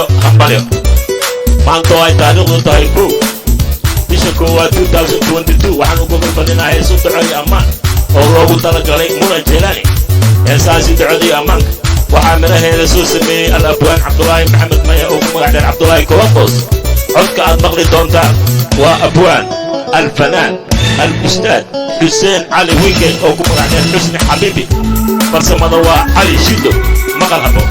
hambalyo maanta ay taariikhdu tahay kow bisha koowaad 2022 waxaan ugu gudbanaynaa heeso duco iyo ammaan oo loogu talagalay Muna Jelani heesaasi ducada iyo ammaanka waxaa miraheeda soo sameeyey al-abwaan Cabdullaahi Maxamed Maya oo ku magacdeen Cabdullaahi Columbus codka aad maqli doontaan waa abwaan الفنان الأستاذ حسين علي ويكي أو كما قاعدين حسني حبيبي فرسم ضواء علي شدو مقلبو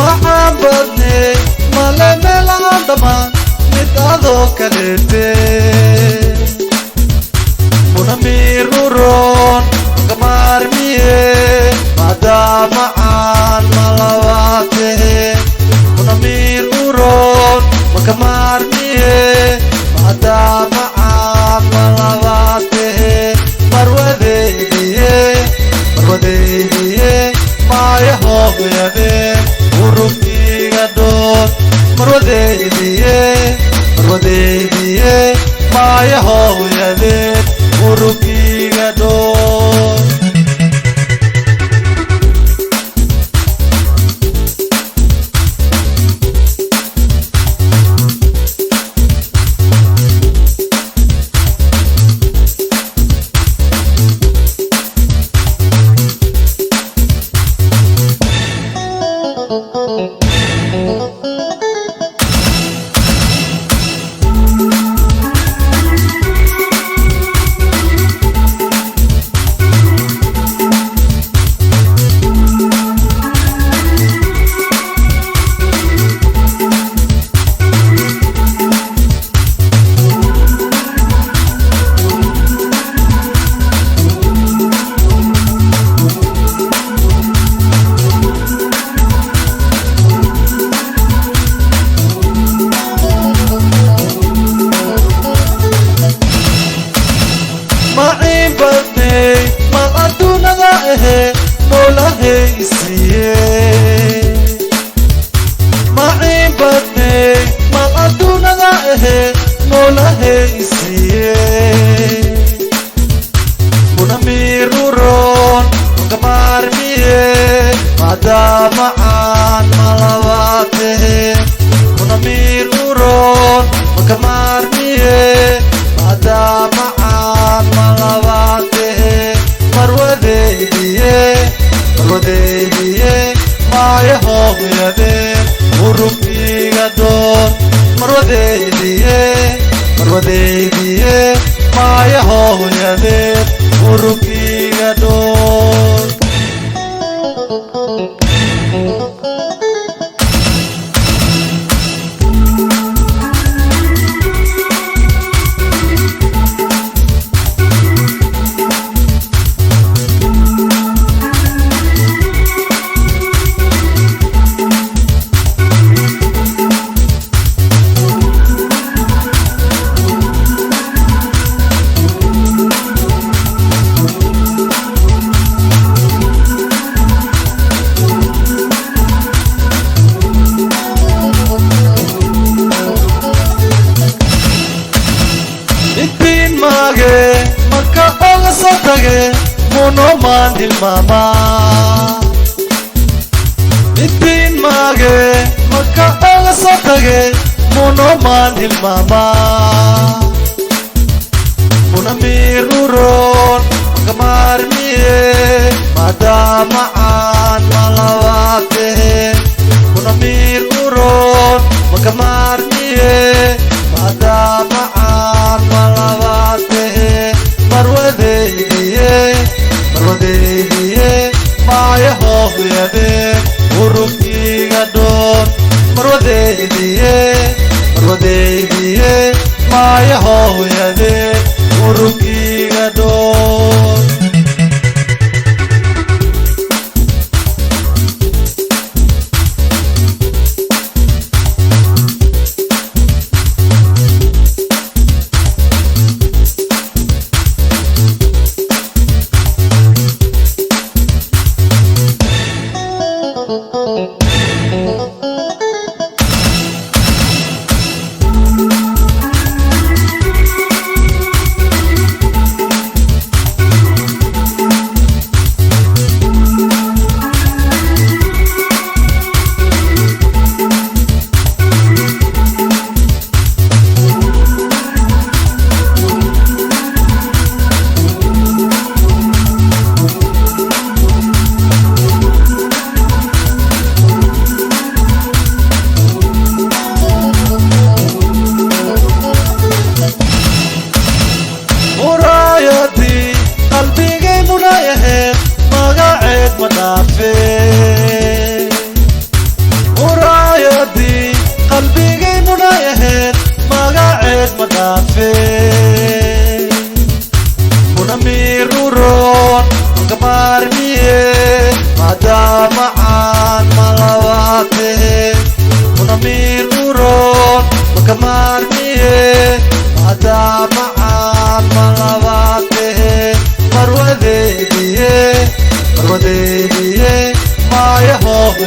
محبتني ملامي العندما نتعذو كاليتي منامير نورون كمار ميه مدى معان ملواته منامير نورون وكمار ميه مدى معان ملواته مروذيه ما يهوب يدي وربي قدود مروديه ما يهوب يدي وربي قدود ما يهوب يدي ورقي قدور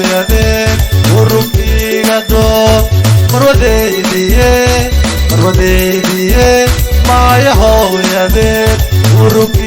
hooyadeen ururkiiga dood marwadeydiye maaya hooyadeen ururkiiga